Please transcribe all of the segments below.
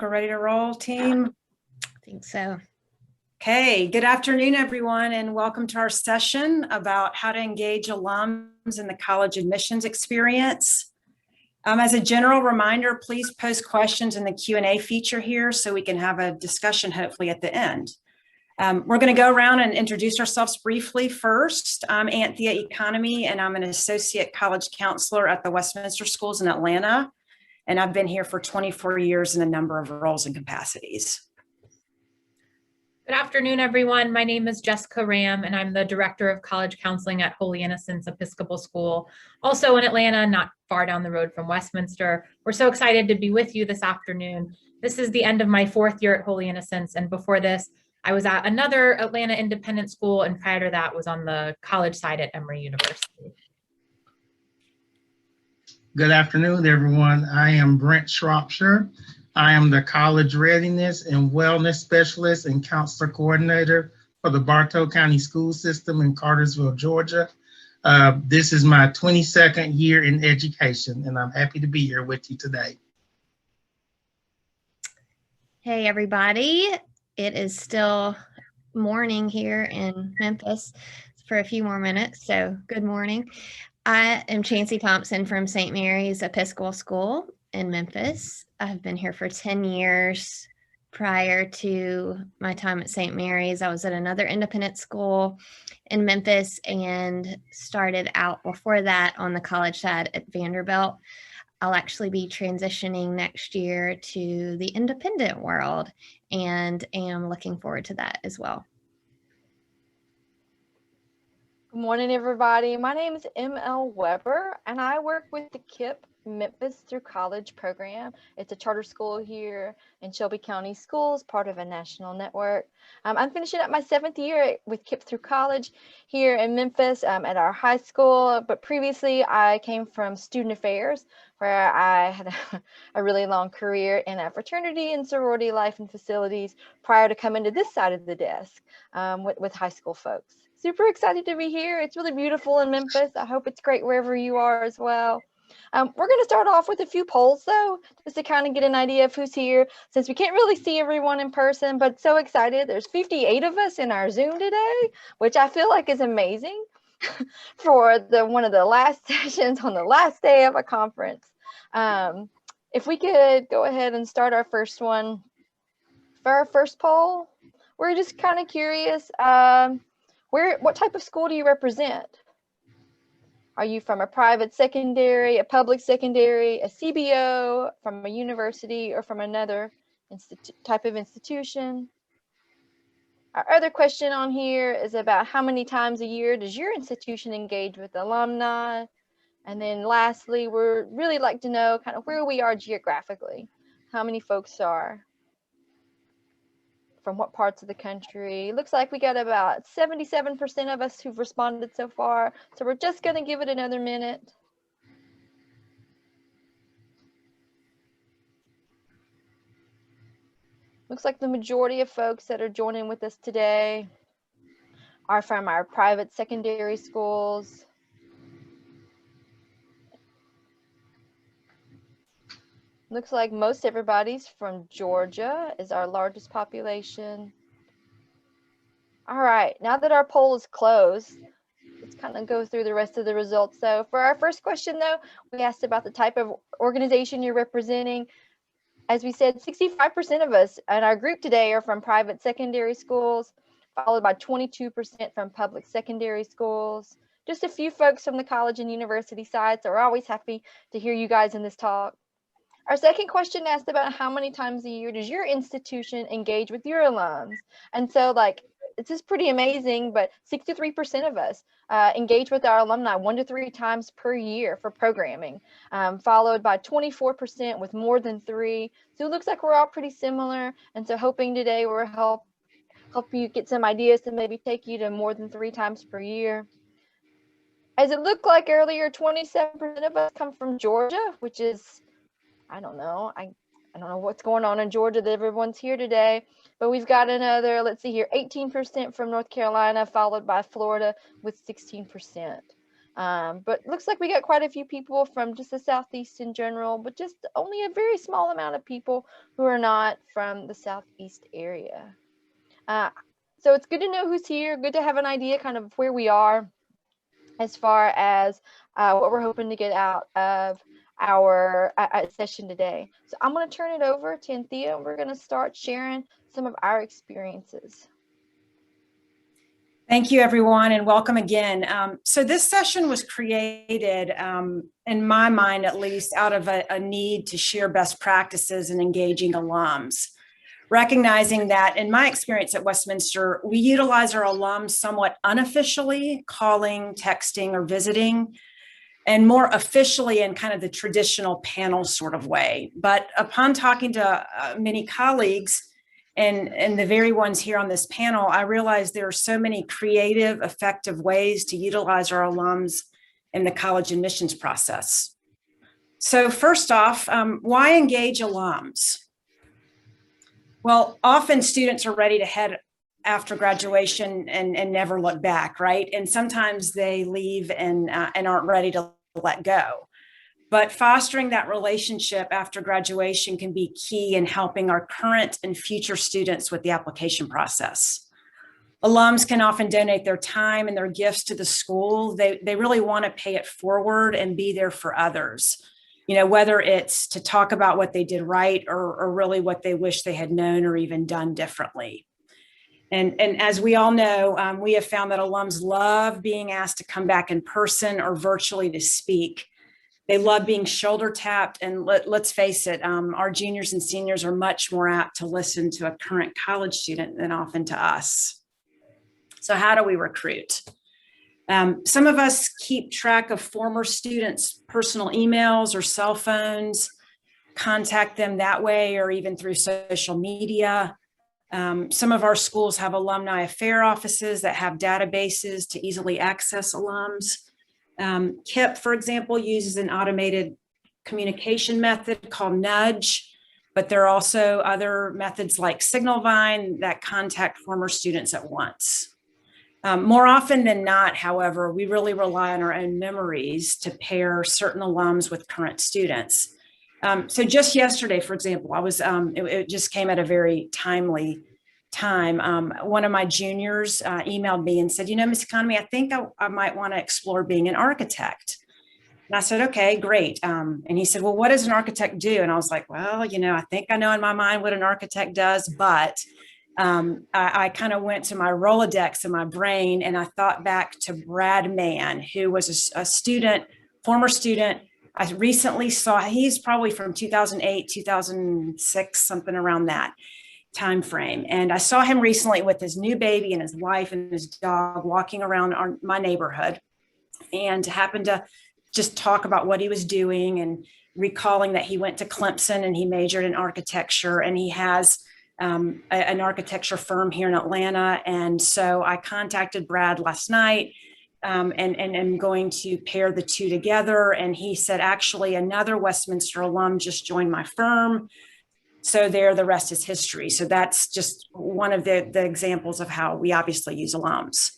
We're ready to roll, team? I think so. Okay, good afternoon, everyone, and welcome to our session about how to engage alums in the college admissions experience. As a general reminder, please post questions in the Q&A feature here so we can have a discussion hopefully at the end. We're going to go around and introduce ourselves briefly first. I'm Anthea Economy, and I'm an associate college counselor at the Westminster schools in Atlanta. And I've been here for 24 years in a number of roles and capacities. Good afternoon, everyone. My name is Jessica Ramm, and I'm the Director of College Counseling at Holy Innocents Episcopal School, also in Atlanta, not far down the road from Westminster. We're so excited to be with you this afternoon. This is the end of my 4th year at Holy Innocents, and before this, I was at another Atlanta independent school, and prior to that was on the college side at Emory University. Good afternoon, everyone. I am Brent Shropshire. I am the College Readiness and Wellness Specialist and Counselor Coordinator for the Bartow County School System in Cartersville, Georgia. This is my 22nd year in education, and I'm happy to be here with you today. Hey, everybody. It is still morning here in Memphis for a few more minutes, so good morning. I am Chancey Thompson from St. Mary's Episcopal School in Memphis. I've been here for 10 years. Prior to my time at St. Mary's, I was at another independent school in Memphis and started out before that on the college side at Vanderbilt. I'll actually be transitioning next year to the independent world and am looking forward to that as well. Good morning, everybody. My name is M.L. Weber, and I work with the KIPP Memphis Through College program. It's a charter school here in Shelby County Schools, part of a national network. I'm finishing up my 7th year with KIPP Through College here in Memphis at our high school, but previously I came from student affairs, where I had a really long career in a fraternity and sorority life and facilities prior to coming to this side of the desk with high school folks. Super excited to be here. It's really beautiful in Memphis. I hope it's great wherever you are as well. We're going to start off with a few polls, though, just to kind of get an idea of who's here, since we can't really see everyone in person, but so excited. There's 58 of us in our Zoom today, which I feel like is amazing for one of the last sessions on the last day of a conference. If we could go ahead and start our first one. For our first poll, we're just kind of curious, what type of school do you represent? Are you from a private secondary, a public secondary, a CBO, from a university, or from another type of institution? Our other question on here is about how many times a year does your institution engage with alumni? And then lastly, we'd really like to know kind of where we are geographically. How many folks are from what parts of the country. Looks like we got about 77% of us who've responded so far. So we're just going to give it another minute. Looks like the majority of folks that are joining with us today are from our private secondary schools. Looks like most everybody's from Georgia, is our largest population. All right, now that our poll is closed, let's kind of go through the rest of the results. So for our first question, though, we asked about the type of organization you're representing. As we said, 65% of us in our group today are from private secondary schools, followed by 22% from public secondary schools. Just a few folks from the college and university side, so we're always happy to hear you guys in this talk. Our second question asked about how many times a year does your institution engage with your alums? And so this is pretty amazing, but 63% of us engage with our alumni 1 to 3 times per year for programming, followed by 24% with more than 3. So it looks like we're all pretty similar. And so hoping today we'll help you get some ideas to maybe take you to more than 3 times per year. As it looked like earlier, 27% of us come from Georgia, which is, I don't know what's going on in Georgia that everyone's here today, but we've got another, let's see here, 18% from North Carolina, followed by Florida with 16%. But looks like we got quite a few people from just the Southeast in general, but just only a very small amount of people who are not from the Southeast area. So it's good to know who's here, good to have an idea kind of where we are as far as what we're hoping to get out of our session today. So I'm going to turn it over to Anthea, and we're going to start sharing some of our experiences. Thank you, everyone, and welcome again. So this session was created, in my mind at least, out of a need to share best practices in engaging alums. Recognizing that in my experience at Westminster, we utilize our alums somewhat unofficially, calling, texting, or visiting, and more officially in kind of the traditional panel sort of way. But upon talking to many colleagues, and the very ones here on this panel, I realized there are so many creative, effective ways to utilize our alums in the college admissions process. So first off, why engage alums? Well, often students are ready to head after graduation and never look back, right? And sometimes they leave and aren't ready to let go. But fostering that relationship after graduation can be key in helping our current and future students with the application process. Alums can often donate their time and their gifts to the school. They really want to pay it forward and be there for others. You know, whether it's to talk about what they did right or really what they wish they had known or even done differently. And as we all know, we have found that alums love being asked to come back in person or virtually to speak. They love being shoulder tapped, and let's face it, our juniors and seniors are much more apt to listen to a current college student than often to us. So how do we recruit? Some of us keep track of former students' personal emails or cell phones, contact them that way or even through social media. Some of our schools have alumni affair offices that have databases to easily access alums. KIPP, for example, uses an automated communication method called Nudge, but there are also other methods like Signalvine that contact former students at once. More often than not, however, we really rely on our own memories to pair certain alums with current students. So just yesterday, for example, it just came at a very timely time. One of my juniors emailed me and said, you know, Ms. Economy, I think I might want to explore being an architect. And I said, okay, great. And he said, well, what does an architect do? And I was like, well, you know, I think I know in my mind what an architect does, but I kind of went to my Rolodex in my brain and I thought back to Brad Mann, who was a student, former student. I recently saw, he's probably from 2008, 2006, something around that time frame. And I saw him recently with his new baby and his wife and his dog walking around my neighborhood, and happened to just talk about what he was doing and recalling that he went to Clemson and he majored in architecture, and he has an architecture firm here in Atlanta. And so I contacted Brad last night and I'm going to pair the two together. And he said, actually, another Westminster alum just joined my firm. So there, the rest is history. So that's just one of the examples of how we obviously use alums.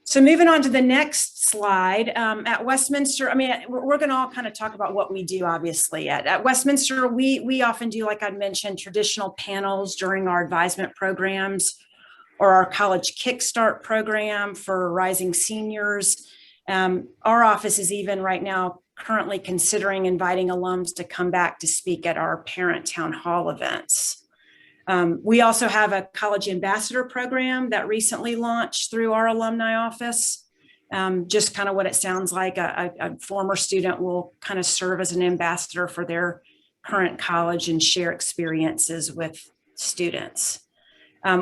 So moving on to the next slide, at Westminster, I mean, we're going to all kind of talk about what we do, obviously. At Westminster, we often do, like I mentioned, traditional panels during our advisement programs or our college kickstart program for rising seniors. Our office is even right now currently considering inviting alums to come back to speak at our parent town hall events. We also have a college ambassador program that recently launched through our alumni office. Just kind of what it sounds like, a former student will kind of serve as an ambassador for their current college and share experiences with students.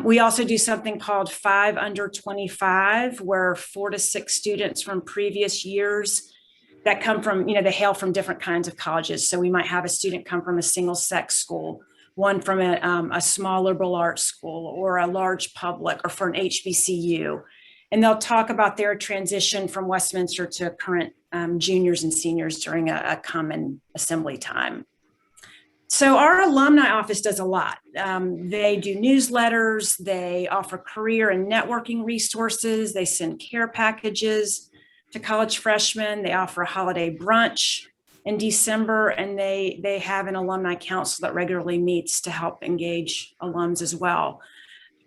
We also do something called 5 Under 25, where 4 to 6 students from previous years that come from, you know, they hail from different kinds of colleges. So we might have a student come from a single sex school, one from a small liberal arts school or a large public, or for an HBCU. And they'll talk about their transition from Westminster to current juniors and seniors during a common assembly time. So our alumni office does a lot. They do newsletters, they offer career and networking resources, they send care packages, to college freshmen. They offer a holiday brunch in December, and they have an alumni council that regularly meets to help engage alums as well.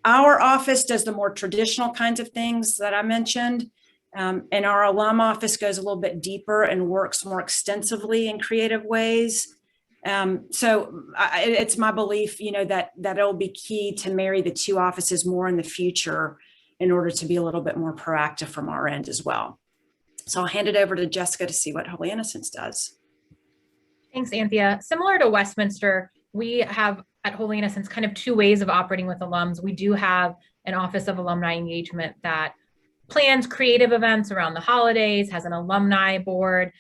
Our office does the more traditional kinds of things that I mentioned, and our alum office goes a little bit deeper and works more extensively in creative ways. So it's my belief, that it'll be key to marry the two offices more in the future in order to be a little bit more proactive from our end as well. So I'll hand it over to Jessica to see what Holy Innocents does. Thanks, Anthea. Similar to Westminster, we have at Holy Innocents kind of two ways of operating with alums. We do have an Office of Alumni Engagement that plans creative events around the holidays, has an alumni board,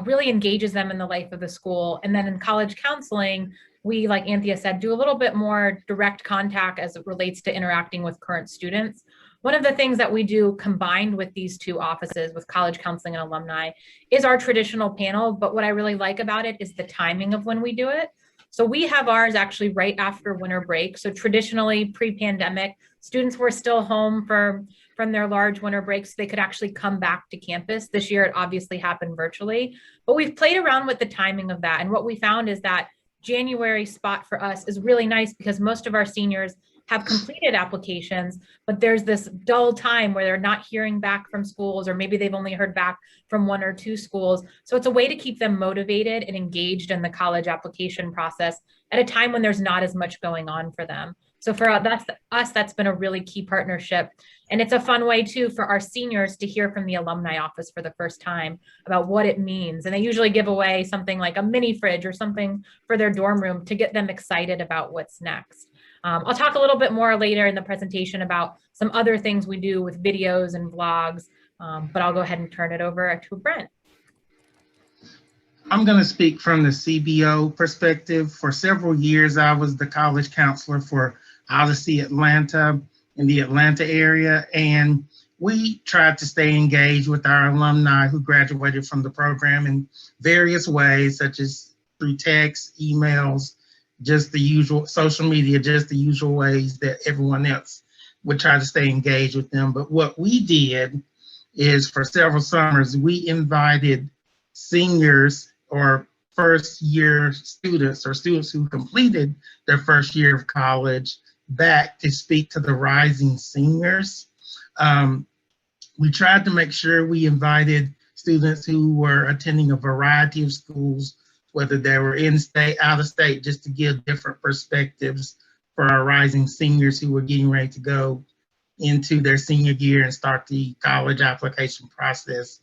really engages them in the life of the school. And then in college counseling, we, like Anthea said, do a little bit more direct contact as it relates to interacting with current students. One of the things that we do combined with these two offices, with college counseling and alumni, is our traditional panel. But what I really like about it is the timing of when we do it. So we have ours actually right after winter break. So traditionally, pre-pandemic, students were still home from their large winter breaks. They could actually come back to campus. This year, it obviously happened virtually, but we've played around with the timing of that. And what we found is that January spot for us is really nice because most of our seniors have completed applications, but there's this dull time where they're not hearing back from schools, or maybe they've only heard back from one or two schools. So it's a way to keep them motivated and engaged in the college application process at a time when there's not as much going on for them. So for us, that's been a really key partnership. And it's a fun way too for our seniors to hear from the alumni office for the first time about what it means. And they usually give away something like a mini fridge or something for their dorm room to get them excited about what's next. I'll talk a little bit more later in the presentation about some other things we do with videos and vlogs, but I'll go ahead and turn it over to Brent. I'm going to speak from the CBO perspective. For several years, I was the college counselor for Odyssey Atlanta in the Atlanta area, and we tried to stay engaged with our alumni who graduated from the program in various ways, such as through text, emails, just the usual social media, just the usual ways that everyone else would try to stay engaged with them. But what we did is for several summers, we invited seniors or first year students or students who completed their first year of college back to speak to the rising seniors. We tried to make sure we invited students who were attending a variety of schools, whether they were in state, out of state, just to give different perspectives for our rising seniors who were getting ready to go into their senior year and start the college application process.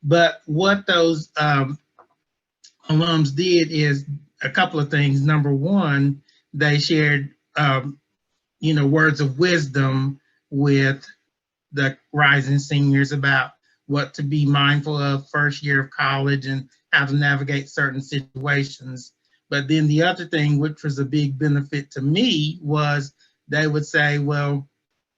But what those alums did is a couple of things. Number one, they shared words of wisdom with the rising seniors about what to be mindful of first year of college and how to navigate certain situations. But then the other thing, which was a big benefit to me, was they would say, well,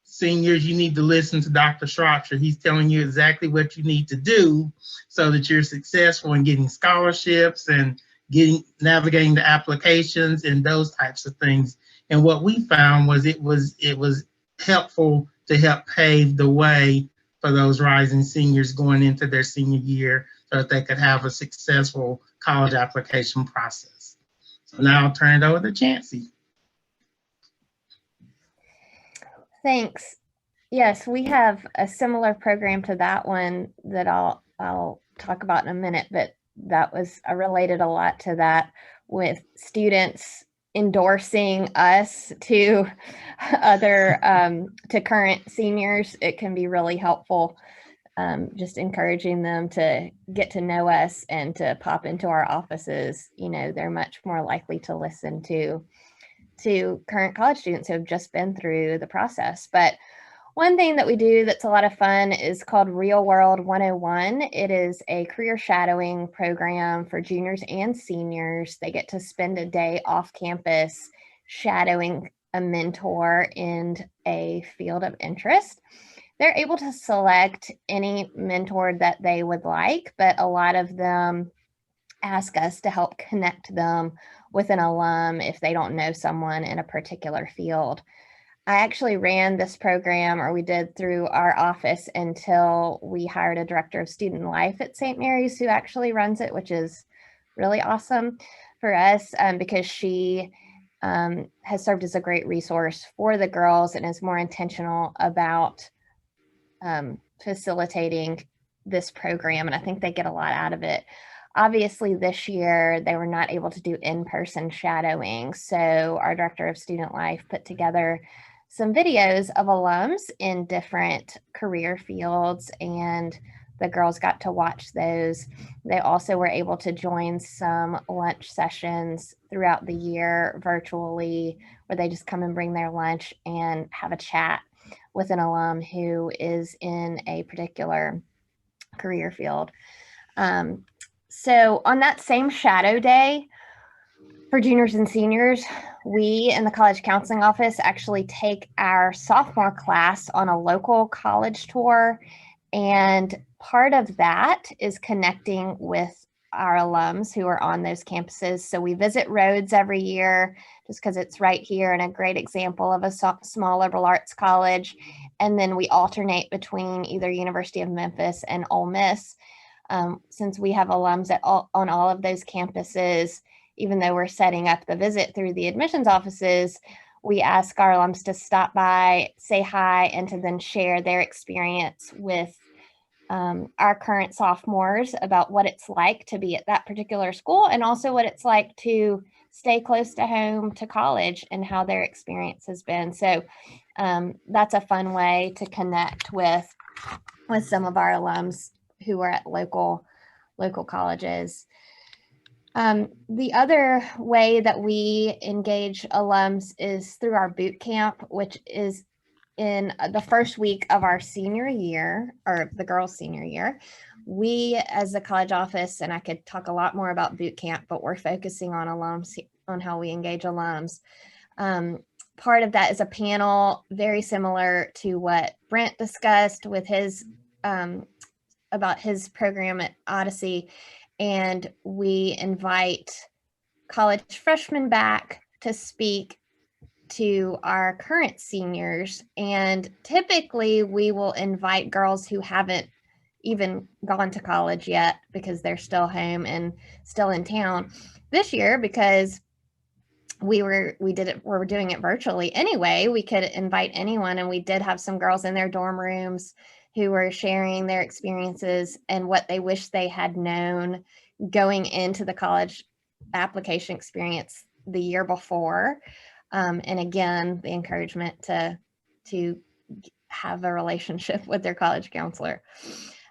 seniors, you need to listen to Dr. Shropshire. He's telling you exactly what you need to do so that you're successful in getting scholarships and navigating the applications and those types of things. And what we found was it was helpful to help pave the way for those rising seniors going into their senior year so that they could have a successful college application process. So now I'll turn it over to Chancey. Thanks. Yes, we have a similar program to that one that I'll talk about in a minute, but I related a lot to that with students endorsing us to to current seniors. It can be really helpful, just encouraging them to get to know us and to pop into our offices. They're much more likely to listen to current college students who have just been through the process. But one thing that we do that's a lot of fun is called Real World 101. It is a career shadowing program for juniors and seniors. They get to spend a day off campus shadowing a mentor in a field of interest. They're able to select any mentor that they would like, but a lot of them ask us to help connect them with an alum if they don't know someone in a particular field. I actually ran this program, or we did, through our office until we hired a director of student life at St. Mary's who actually runs it, which is really awesome for us because she has served as a great resource for the girls and is more intentional about facilitating this program. And I think they get a lot out of it. Obviously, this year they were not able to do in-person shadowing. So our director of student life put together some videos of alums in different career fields, and the girls got to watch those. They also were able to join some lunch sessions throughout the year virtually, where they just come and bring their lunch and have a chat with an alum who is in a particular career field. So on that same shadow day for juniors and seniors, we in the college counseling office actually take our sophomore class on a local college tour. And part of that is connecting with our alums who are on those campuses. So we visit Rhodes every year just because it's right here and a great example of a small liberal arts college. And then we alternate between either University of Memphis and Ole Miss. Since we have alums on all of those campuses, even though we're setting up the visit through the admissions offices, we ask our alums to stop by, say hi, and to then share their experience with our current sophomores about what it's like to be at that particular school, and also what it's like to stay close to home to college and how their experience has been. So that's a fun way to connect with some of our alums who are at local colleges. The other way that we engage alums is through our boot camp, which is in the first week of our senior year, or the girls' senior year. We, as a college office, and I could talk a lot more about boot camp, but we're focusing on alums, on how we engage alums. Part of that is a panel very similar to what Brent discussed with his about his program at Odyssey. And we invite college freshmen back to speak to our current seniors. And typically we will invite girls who haven't even gone to college yet because they're still home and still in town. This year, because we're doing it virtually anyway, we could invite anyone, and we did have some girls in their dorm rooms who were sharing their experiences and what they wish they had known going into the college application experience the year before. And again, the encouragement to have a relationship with their college counselor.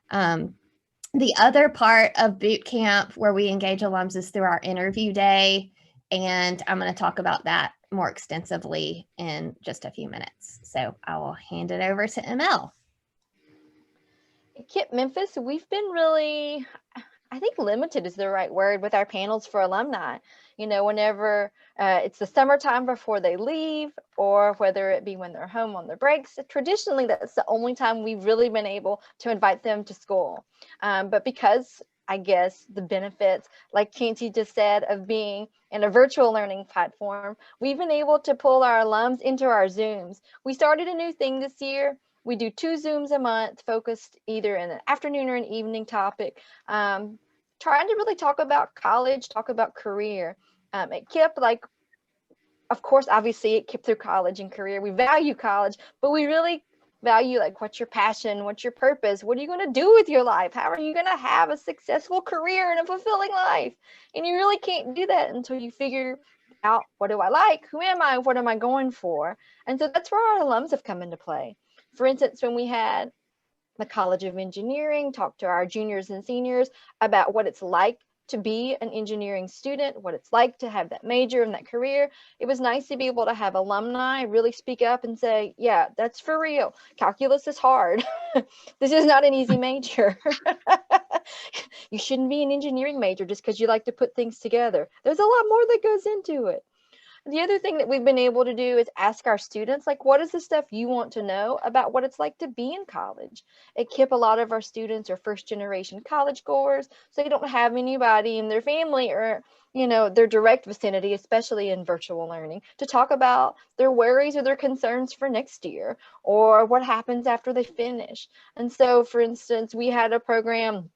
The other part of boot camp where we engage alums is through our interview day. And I'm going to talk about that more extensively in just a few minutes. So I will hand it over to ML. KIPP Memphis, we've been really, I think limited is the right word, with our panels for alumni. You know, whenever it's the summertime before they leave, or whether it be when they're home on their breaks, traditionally that's the only time we've really been able to invite them to school. But because, I guess, the benefits, like Chancey just said, of being in a virtual learning platform, we've been able to pull our alums into our Zooms. We started a new thing this year. We do 2 Zooms a month, focused either in an afternoon or an evening topic, trying to really talk about college, talk about career. At KIPP, like, of course, obviously at KIPP through college and career, we value college, but we really value, like, what's your passion, what's your purpose, what are you going to do with your life, how are you going to have a successful career and a fulfilling life? And you really can't do that until you figure out, what do I like, who am I, what am I going for? And so that's where our alums have come into play. For instance, when we had the College of Engineering talk to our juniors and seniors about what it's like to be an engineering student, what it's like to have that major and that career, it was nice to be able to have alumni really speak up and say, yeah, that's for real. Calculus is hard. This is not an easy major. You shouldn't be an engineering major just because you like to put things together. There's a lot more that goes into it. The other thing that we've been able to do is ask our students, like, what is the stuff you want to know about what it's like to be in college? At KIPP, a lot of our students are first generation college goers, so they don't have anybody in their family or, you know, their direct vicinity, especially in virtual learning, to talk about their worries or their concerns for next year or what happens after they finish. And so, for instance, we had a program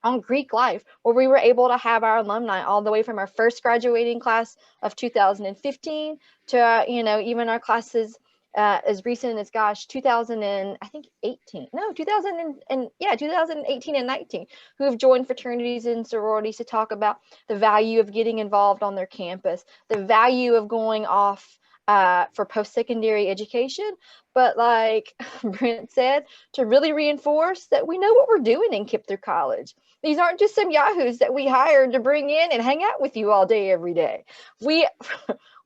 on Greek life, where we were able to have our alumni all the way from our first graduating class of 2015 to, you know, even our classes as recent as, gosh, 2000 and I think 18, no, 2000 and yeah, 2018 and 19, who have joined fraternities and sororities to talk about the value of getting involved on their campus, the value of going off for post-secondary education, but like Brent said, to really reinforce that we know what we're doing in KIPP through college. These aren't just some yahoos that we hired to bring in and hang out with you all day, every day. We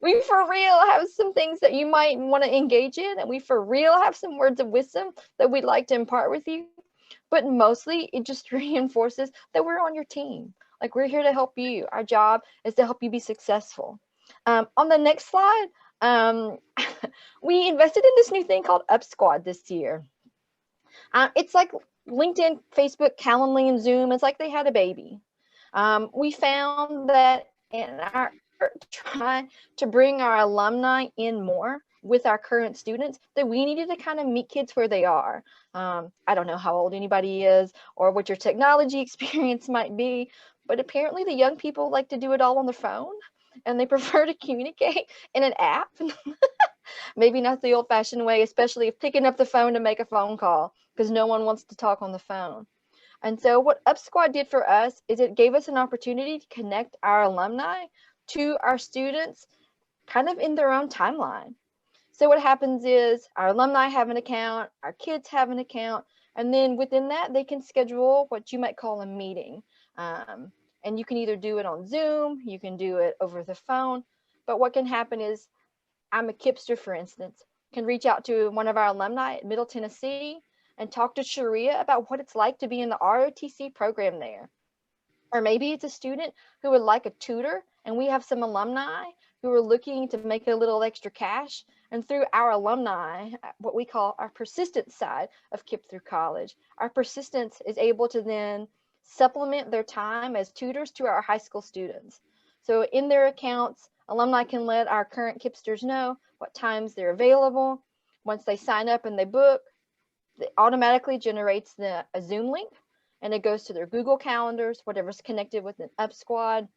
for real have some things that you might want to engage in, and we for real have some words of wisdom that we'd like to impart with you. But mostly it just reinforces that we're on your team. Like, we're here to help you. Our job is to help you be successful. On the next slide, we invested in this new thing called Up Squad this year. It's like LinkedIn, Facebook, Calendly, and Zoom. It's like they had a baby. We found that in our try to bring our alumni in more with our current students, that we needed to kind of meet kids where they are. I don't know how old anybody is or what your technology experience might be, but apparently the young people like to do it all on the phone, and they prefer to communicate in an app. Maybe not the old-fashioned way, especially if picking up the phone to make a phone call, because no one wants to talk on the phone. And so what Up Squad did for us is it gave us an opportunity to connect our alumni to our students kind of in their own timeline. So what happens is our alumni have an account, our kids have an account, and then within that, they can schedule what you might call a meeting. And you can either do it on Zoom, you can do it over the phone, but what can happen is I'm a KIPPster, for instance, can reach out to one of our alumni at Middle Tennessee and talk to Sharia about what it's like to be in the ROTC program there. Or maybe it's a student who would like a tutor, and we have some alumni who are looking to make a little extra cash. And through our alumni, what we call our persistence side of KIPP through college, our persistence is able to then supplement their time as tutors to our high school students. So in their accounts, alumni can let our current KIPPsters know what times they're available. Once they sign up and they book, it automatically generates a Zoom link, and it goes to their Google calendars, whatever's connected with an Up Squad,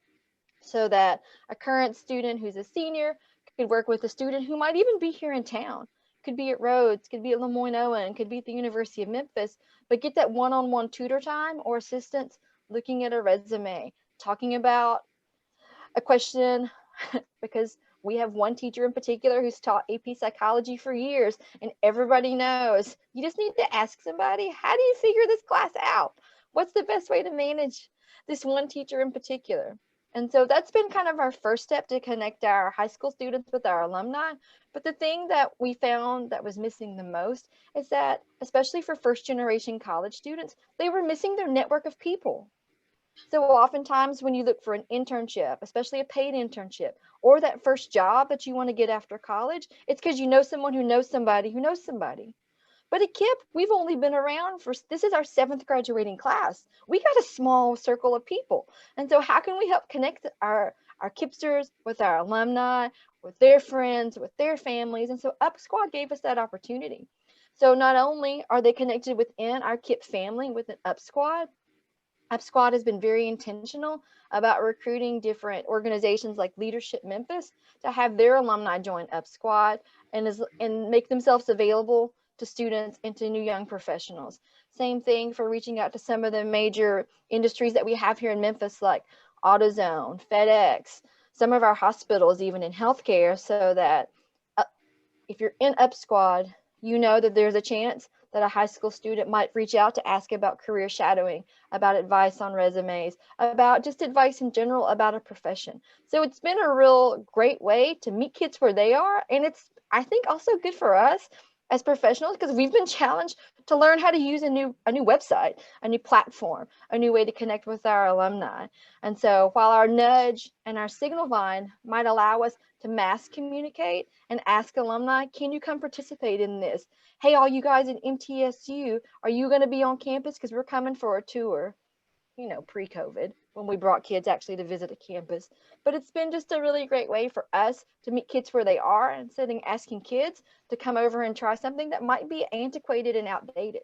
so that a current student who's a senior could work with a student who might even be here in town. Could be at Rhodes, could be at Lemoyne-Owen, could be at the University of Memphis, but get that one-on-one tutor time or assistance looking at a resume, talking about a question, because we have one teacher in particular who's taught AP psychology for years, and everybody knows you just need to ask somebody, how do you figure this class out? What's the best way to manage this one teacher in particular? And so that's been kind of our first step to connect our high school students with our alumni. But the thing that we found that was missing the most is that, especially for first generation college students, they were missing their network of people. So oftentimes when you look for an internship, especially a paid internship, or that first job that you want to get after college, it's because you know someone who knows somebody who knows somebody. But at KIPP, we've only been around this is our 7th graduating class. We got a small circle of people. And so how can we help connect our KIPPsters with our alumni, with their friends, with their families? And so Up Squad gave us that opportunity. So not only are they connected within our KIPP family with an Up Squad has been very intentional about recruiting different organizations like Leadership Memphis to have their alumni join Up Squad and make themselves available to students and to new young professionals. Same thing for reaching out to some of the major industries that we have here in Memphis, like AutoZone, FedEx, some of our hospitals, even in healthcare, so that if you're in Up Squad, you know that there's a chance that a high school student might reach out to ask about career shadowing, about advice on resumes, about just advice in general about a profession. So it's been a real great way to meet kids where they are. And it's, I think, also good for us as professionals because we've been challenged to learn how to use a new website, a new platform, a new way to connect with our alumni. And so while our nudge and our signal vine might allow us to mass communicate and ask alumni, can you come participate in this? Hey, all you guys at MTSU, are you going to be on campus? Because we're coming for a tour, you know, pre-COVID, when we brought kids actually to visit a campus. But it's been just a really great way for us to meet kids where they are instead of asking kids to come over and try something that might be antiquated and outdated.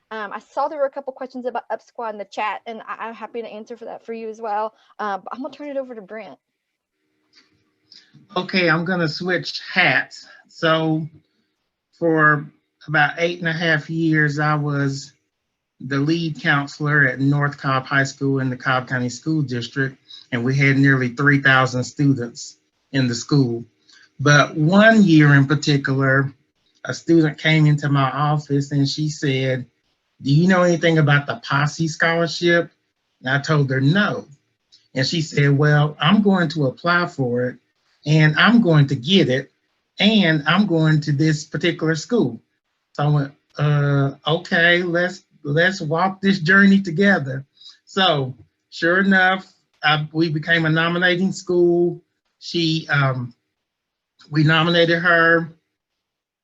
I saw there were a couple questions about UpSquad in the chat, and I'm happy to answer for that for you as well. But I'm gonna turn it over to Brent. Okay, I'm gonna switch hats. So for about 8.5 years, I was the lead counselor at North Cobb High School in the Cobb County School District, and we had nearly 3,000 students in the school. But one year in particular, a student came into my office and she said, "Do you know anything about the Posse Scholarship?" And I told her no. And she said, "Well, I'm going to apply for it and I'm going to get it and I'm going to this particular school." So I went, okay, let's walk this journey together. So sure enough, we became a nominating school. We nominated her.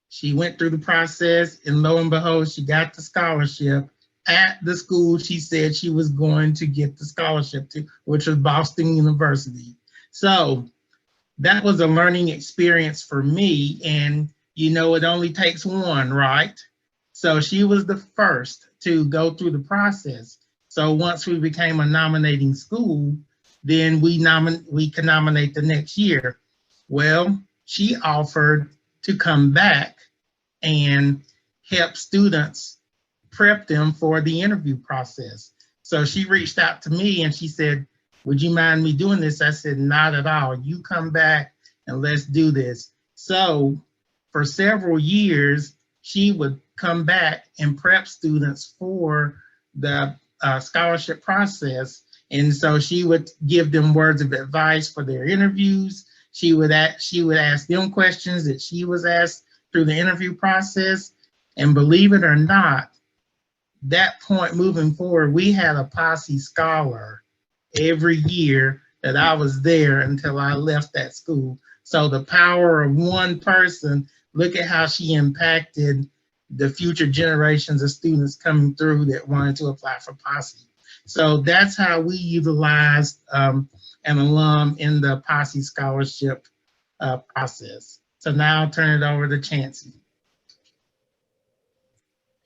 She went through the process, and lo and behold, she got the scholarship at the school she said she was going to get the scholarship to, which was Boston University. So that was a learning experience for me. And you know, it only takes one, right? So she was the first to go through the process. So once we became a nominating school, then we could nominate the next year. Well, she offered to come back and help students prep them for the interview process. So she reached out to me and she said, "Would you mind me doing this?" I said, "Not at all. You come back and let's do this." So for several years, she would come back and prep students for the scholarship process. And so she would give them words of advice for their interviews. She would ask them questions that she was asked through the interview process. And believe it or not, that point moving forward, we had a Posse Scholar every year that I was there until I left that school. So the power of one person, look at how she impacted the future generations of students coming through that wanted to apply for Posse. So that's how we utilized an alum in the Posse Scholarship process. So now I'll turn it over to Chancey.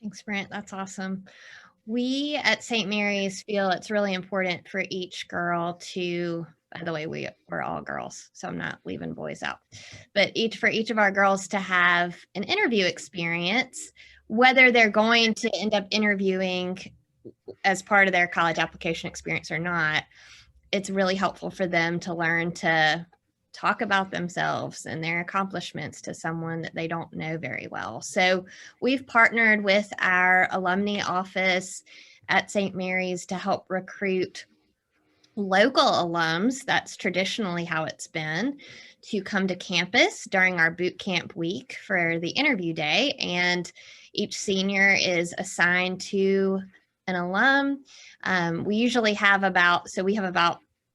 Thanks, Brent. That's awesome. We at St. Mary's feel it's really important for each girl to, by the way, we're all girls, so I'm not leaving boys out, but for each of our girls to have an interview experience, whether they're going to end up interviewing as part of their college application experience or not. It's really helpful for them to learn to talk about themselves and their accomplishments to someone that they don't know very well. So we've partnered with our alumni office at St. Mary's to help recruit local alums, that's traditionally how it's been, to come to campus during our boot camp week for the interview day. And each senior is assigned to an alum. We usually have about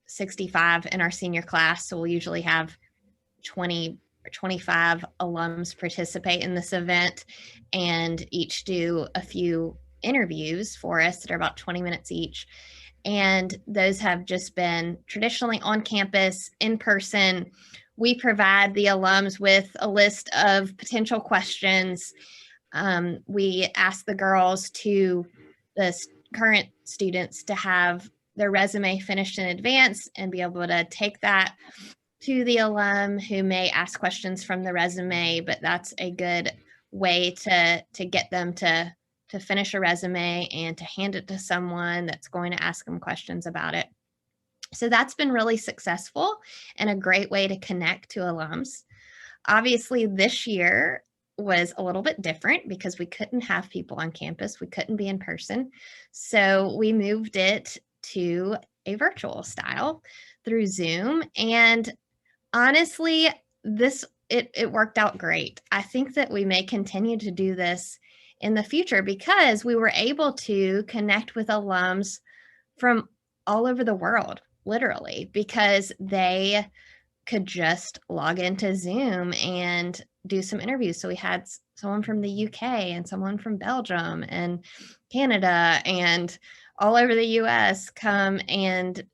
65 in our senior class. So we'll usually have 20 or 25 alums participate in this event and each do a few interviews for us that are about 20 minutes each. And those have just been traditionally on campus, in person. We provide the alums with a list of potential questions. We ask the girls the current students to have their resume finished in advance and be able to take that to the alum who may ask questions from the resume, but that's a good way to get them to finish a resume and to hand it to someone that's going to ask them questions about it. So that's been really successful and a great way to connect to alums. Obviously, this year was a little bit different because we couldn't have people on campus. We couldn't be in person. So we moved it to a virtual style through Zoom. And honestly, this it worked out great. I think that we may continue to do this in the future because we were able to connect with alums from all over the world, literally, because they could just log into Zoom and do some interviews. So we had someone from the UK and someone from Belgium and Canada and all over the US come and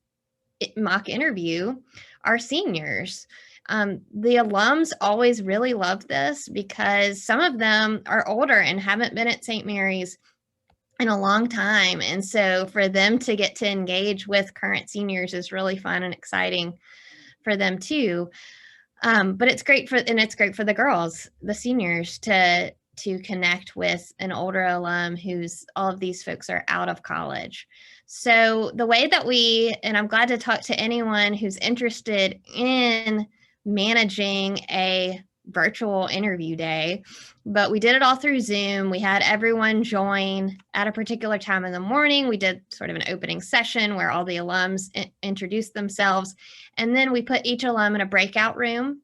mock interview our seniors. The alums always really love this because some of them are older and haven't been at St. Mary's in a long time. And so for them to get to engage with current seniors is really fun and exciting for them too. But it's great for the girls, the seniors, to connect with an older alum who's all of these folks are out of college. So the way that and I'm glad to talk to anyone who's interested in managing a virtual interview day, but we did it all through Zoom. We had everyone join at a particular time in the morning. We did sort of an opening session where all the alums introduced themselves. And then we put each alum in a breakout room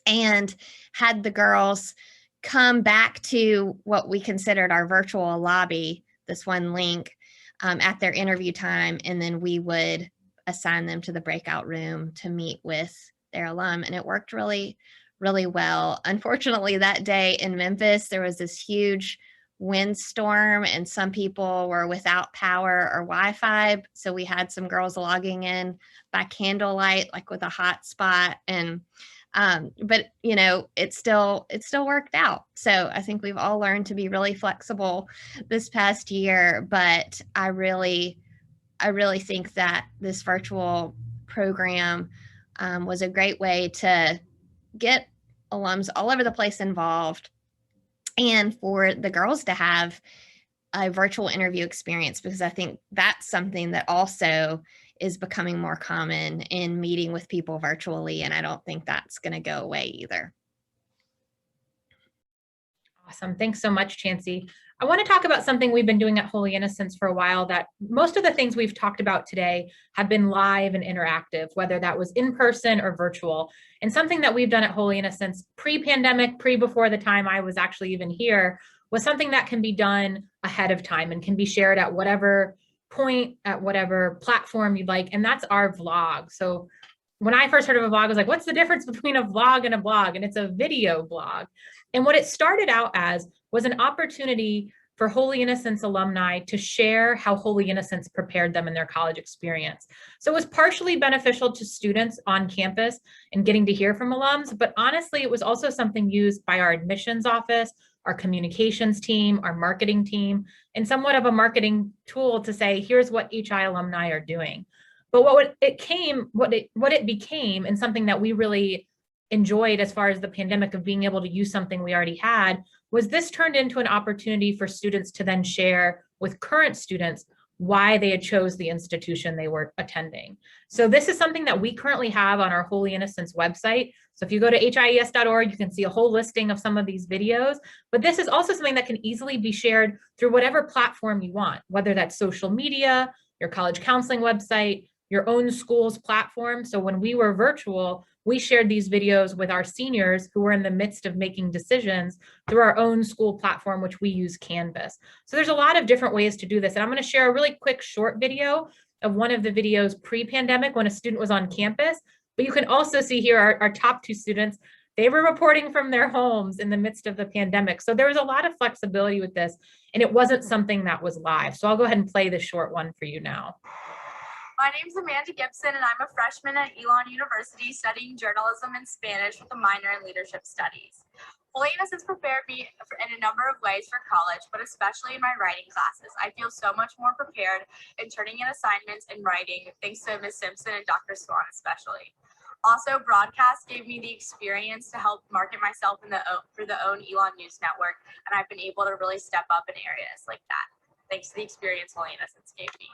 and had the girls come back to what we considered our virtual lobby, this one link, at their interview time. And then we would assign them to the breakout room to meet with their alum. And it worked really, really well. Unfortunately, that day in Memphis, there was this huge windstorm and some people were without power or Wi-Fi. So we had some girls logging in by candlelight, like with a hotspot. And but you know, it still worked out. So I think we've all learned to be really flexible this past year, but I really think that this virtual program was a great way to get alums all over the place involved and for the girls to have a virtual interview experience, because I think that's something that also is becoming more common in meeting with people virtually. And I don't think that's going to go away either. Awesome. Thanks so much, Chancey. I want to talk about something we've been doing at Holy Innocents for a while, that most of the things we've talked about today have been live and interactive, whether that was in person or virtual. And something that we've done at Holy Innocents pre-pandemic, before the time I was actually even here, was something that can be done ahead of time and can be shared at whatever point, at whatever platform you'd like. And that's our vlog. So when I first heard of a vlog, I was like, what's the difference between a vlog and a blog? And it's a video blog. And what it started out as was an opportunity for Holy Innocents alumni to share how Holy Innocents prepared them in their college experience. So it was partially beneficial to students on campus and getting to hear from alums, but honestly, it was also something used by our admissions office, our communications team, our marketing team, and somewhat of a marketing tool to say, here's what HI alumni are doing. But what it became, and something that we really enjoyed as far as the pandemic of being able to use something we already had, was this turned into an opportunity for students to then share with current students why they had chose the institution they were attending. So this is something that we currently have on our Holy Innocents website. So if you go to hies.org, you can see a whole listing of some of these videos, but this is also something that can easily be shared through whatever platform you want, whether that's social media, your college counseling website, your own school's platform. So when we were virtual, we shared these videos with our seniors who were in the midst of making decisions through our own school platform, which we use Canvas. So there's a lot of different ways to do this. And I'm going to share a really quick short video of one of the videos pre-pandemic when a student was on campus. But you can also see here our top two students. They were reporting from their homes in the midst of the pandemic. So there was a lot of flexibility with this, and it wasn't something that was live. So I'll go ahead and play this short one for you now. My name is Amanda Gibson, and I'm a freshman at Elon University studying journalism and Spanish with a minor in leadership studies. Holy Innocents has prepared me in a number of ways for college, but especially in my writing classes. I feel so much more prepared in turning in assignments and writing, thanks to Ms. Simpson and Dr. Swan especially. Also, broadcast gave me the experience to help market myself for the own Elon News Network, and I've been able to really step up in areas like that, thanks to the experience Holy Innocents gave me.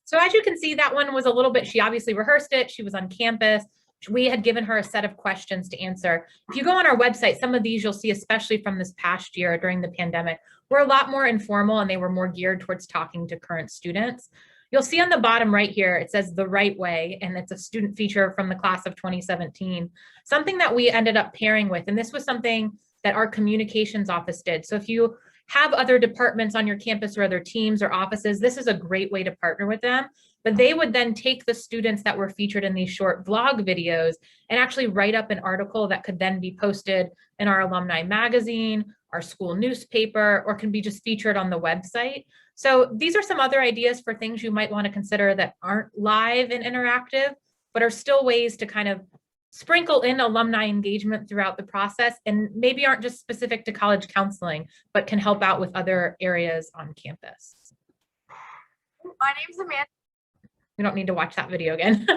So as you can see, that one was a little bit, she obviously rehearsed it. She was on campus. We had given her a set of questions to answer. If you go on our website, some of these you'll see, especially from this past year during the pandemic, were a lot more informal and they were more geared towards talking to current students. You'll see on the bottom right here, it says The Right Way, and it's a student feature from the class of 2017, something that we ended up pairing with. And this was something that our communications office did. So if you have other departments on your campus or other teams or offices, this is a great way to partner with them. But they would then take the students that were featured in these short vlog videos and actually write up an article that could then be posted in our alumni magazine, our school newspaper, or can be just featured on the website. So these are some other ideas for things you might want to consider that aren't live and interactive, but are still ways to kind of sprinkle in alumni engagement throughout the process, and maybe aren't just specific to college counseling, but can help out with other areas on campus. My name's Amanda. We don't need to watch that video again.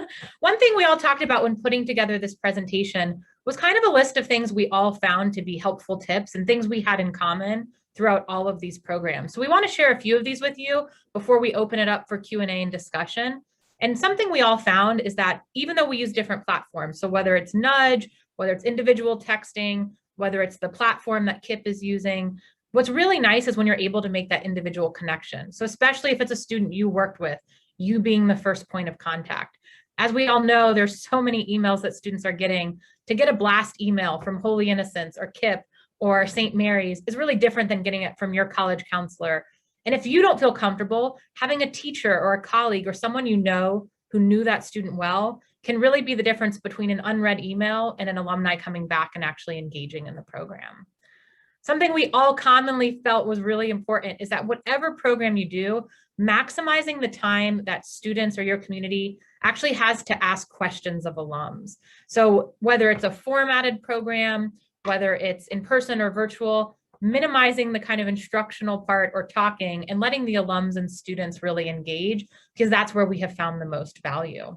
One thing we all talked about when putting together this presentation was kind of a list of things we all found to be helpful tips and things we had in common throughout all of these programs. So we want to share a few of these with you before we open it up for Q&A and discussion. And something we all found is that even though we use different platforms, so whether it's Nudge, whether it's individual texting, whether it's the platform that KIPP is using, what's really nice is when you're able to make that individual connection. So especially if it's a student you worked with, you being the first point of contact. As we all know, there's so many emails that students are getting. To get a blast email from Holy Innocents or KIPP or St. Mary's is really different than getting it from your college counselor. And if you don't feel comfortable, having a teacher or a colleague or someone you know who knew that student well can really be the difference between an unread email and an alumni coming back and actually engaging in the program. Something we all commonly felt was really important is that whatever program you do, maximizing the time that students or your community actually has to ask questions of alums. So whether it's a formatted program, whether it's in person or virtual, minimizing the kind of instructional part or talking and letting the alums and students really engage, because that's where we have found the most value.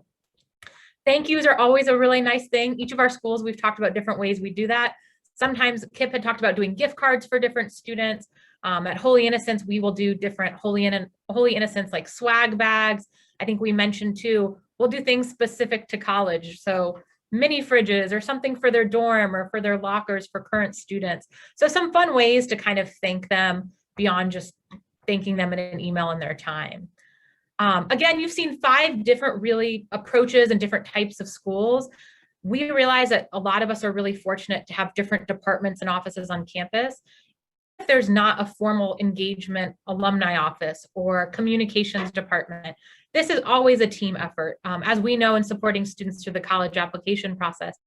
Thank yous are always a really nice thing. Each of our schools, we've talked about different ways we do that. Sometimes KIPP had talked about doing gift cards for different students. At Holy Innocents, we will do different Holy Innocents like swag bags. I think we mentioned too, we'll do things specific to college. So mini fridges or something for their dorm or for their lockers for current students. So some fun ways to kind of thank them beyond just thanking them in an email and their time. Again, you've seen 5 different really approaches and different types of schools. We realize that a lot of us are really fortunate to have different departments and offices on campus. If there's not a formal engagement alumni office or communications department, this is always a team effort. As we know in supporting students through the college application process,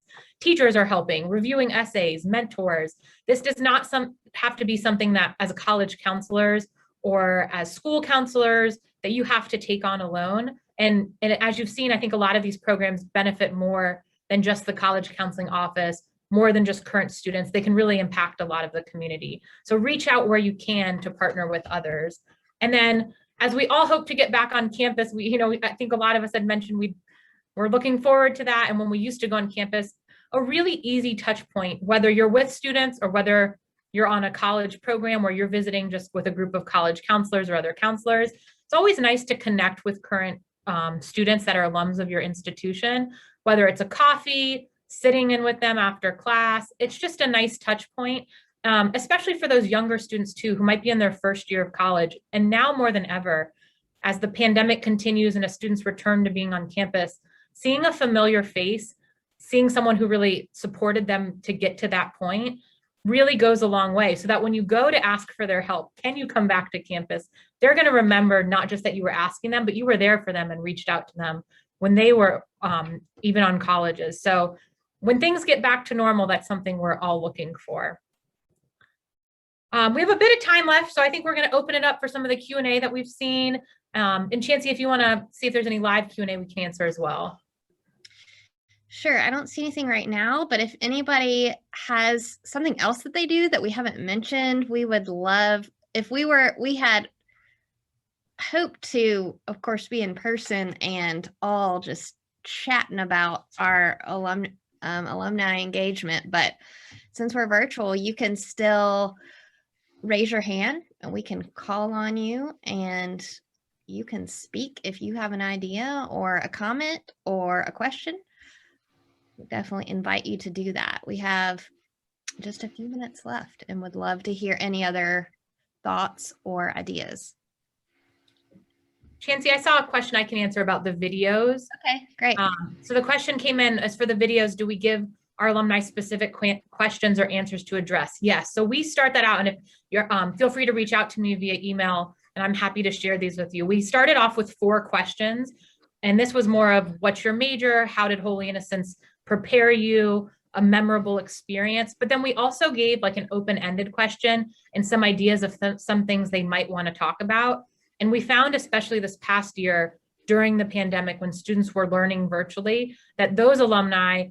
teachers are helping, reviewing essays, mentors. This does not have to be something that as college counselors or as school counselors that you have to take on alone. And as you've seen, I think a lot of these programs benefit more than just the college counseling office, more than just current students. They can really impact a lot of the community. So reach out where you can to partner with others. And then as we all hope to get back on campus, I think a lot of us had mentioned we're looking forward to that. And when we used to go on campus, a really easy touch point, whether you're with students or whether you're on a college program where you're visiting just with a group of college counselors or other counselors, it's always nice to connect with current students that are alums of your institution, whether it's a coffee, sitting in with them after class. It's just a nice touch point, especially for those younger students too, who might be in their first year of college. And now more than ever, as the pandemic continues and as students return to being on campus, seeing a familiar face, seeing someone who really supported them to get to that point really goes a long way, so that when you go to ask for their help, can you come back to campus? They're going to remember not just that you were asking them, but you were there for them and reached out to them when they were even on colleges. So when things get back to normal, that's something we're all looking for. We have a bit of time left, so I think we're going to open it up for some of the Q&A that we've seen. And Chancey, if you want to see if there's any live Q&A, we can answer as well. Sure, I don't see anything right now, but if anybody has something else that they do that we haven't mentioned, we would love, if we had hoped to, of course, be in person and all just chatting about our alumni engagement, but since we're virtual, you can still raise your hand and we can call on you and you can speak if you have an idea or a comment or a question. We definitely invite you to do that. We have just a few minutes left and would love to hear any other thoughts or ideas. Chancey, I saw a question I can answer about the videos. Okay, great. So the question came in as for the videos, do we give our alumni specific questions or answers to address? Yes. So we start that out, and if you're, feel free to reach out to me via email, and I'm happy to share these with you. We started off with 4 questions, and this was more of what's your major? How did Holy Innocents prepare you? A memorable experience. But then we also gave like an open-ended question and some ideas of some things they might want to talk about. And we found, especially this past year during the pandemic, when students were learning virtually, that those alumni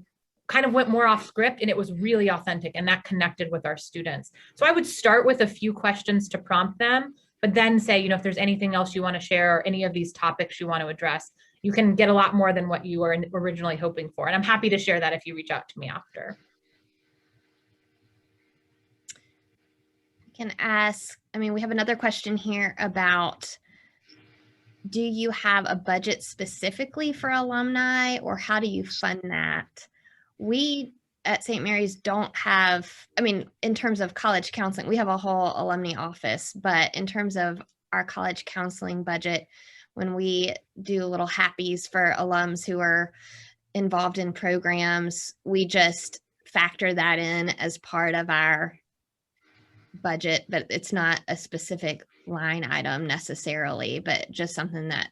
kind of went more off script, and it was really authentic, and that connected with our students. So I would start with a few questions to prompt them, but then say, you know, if there's anything else you want to share or any of these topics you want to address, you can get a lot more than what you were originally hoping for. And I'm happy to share that if you reach out to me after. I can ask, I mean, we have another question here about, do you have a budget specifically for alumni, or how do you fund that? We at St. Mary's don't have, I mean, in terms of college counseling, we have a whole alumni office, but in terms of our college counseling budget, when we do little happies for alums who are involved in programs, we just factor that in as part of our budget, but it's not a specific line item necessarily, but just something that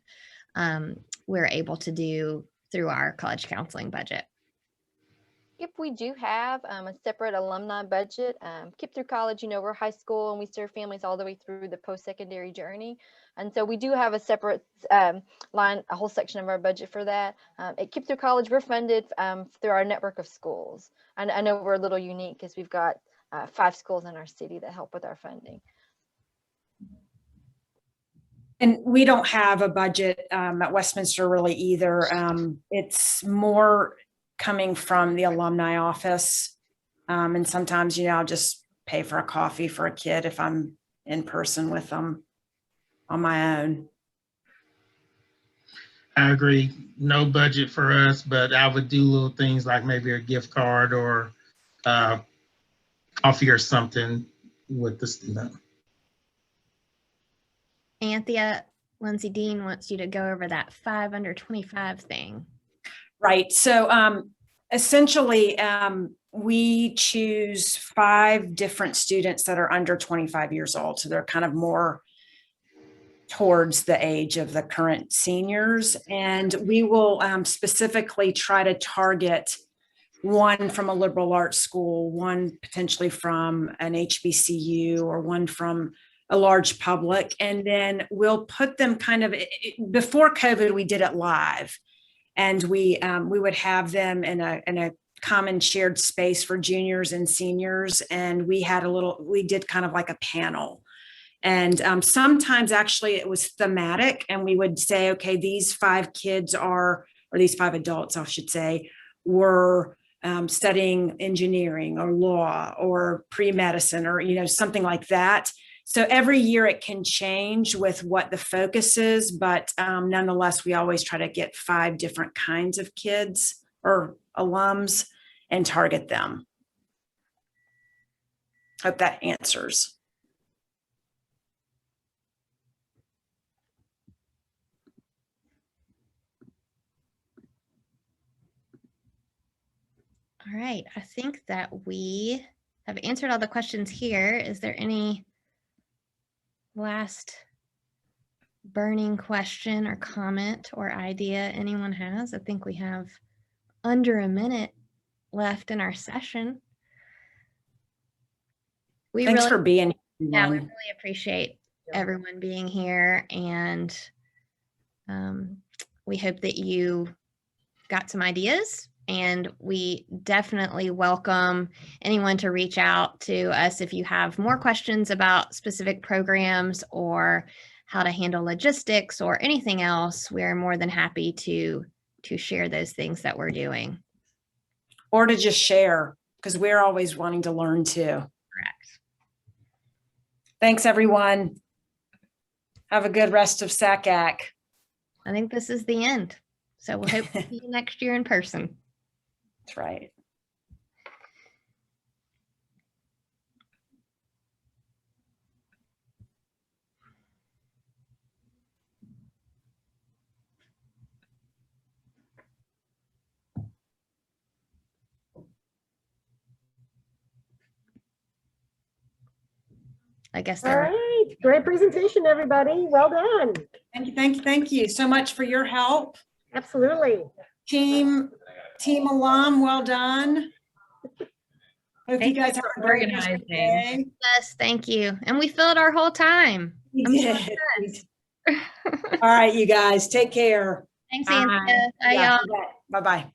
we're able to do through our college counseling budget. If we do have a separate alumni budget, KIPP through college, you know, we're high school and we serve families all the way through the post-secondary journey. And so we do have a separate line, a whole section of our budget for that. At KIPP through college, we're funded through our network of schools. And I know we're a little unique because we've got 5 schools in our city that help with our funding. And we don't have a budget at Westminster really either. It's more coming from the alumni office. And sometimes, you know, I'll just pay for a coffee for a kid if I'm in person with them on my own. I agree. No budget for us, but I would do little things like maybe a gift card or coffee or something with the student. Anthea, Lindsay Dean wants you to go over that 5 under 25 thing. Right. So essentially, we choose 5 different students that are under 25 years old. So they're kind of more towards the age of the current seniors. And we will specifically try to target one from a liberal arts school, one potentially from an HBCU, or one from a large public. And then we'll put them kind of, before COVID, we did it live. And we would have them in a common shared space for juniors and seniors. And we did kind of like a panel. And sometimes actually it was thematic, and we would say, okay, these 5 kids or these 5 adults, I should say, were studying engineering or law or pre-medicine or, you know, something like that. So every year it can change with what the focus is, but nonetheless, we always try to get 5 different kinds of kids or alums and target them. Hope that answers. All right, I think that we have answered all the questions here. Is there any last burning question or comment or idea anyone has? I think we have under a minute left in our session. Thanks for being here. Yeah, we really appreciate everyone being here, and we hope that you got some ideas. And we definitely welcome anyone to reach out to us if you have more questions about specific programs or how to handle logistics or anything else. We're more than happy to share those things that we're doing. Or to just share, because we're always wanting to learn too. Correct. Thanks, everyone. Have a good rest of SACAC. I think this is the end. So we'll hope to see you next year in person. That's right. I guess All they're right, great presentation, everybody. Well done. Thank you so much for your help. Absolutely. Team alum, well done. Hope you Thank guys you have for a great rest of organizing. the day. Yes, thank you. And we filled our whole time. We I'm so did. All right, you guys, take care. Thanks, Bye. Anthea. Bye, Yeah, y'all. Bye-bye.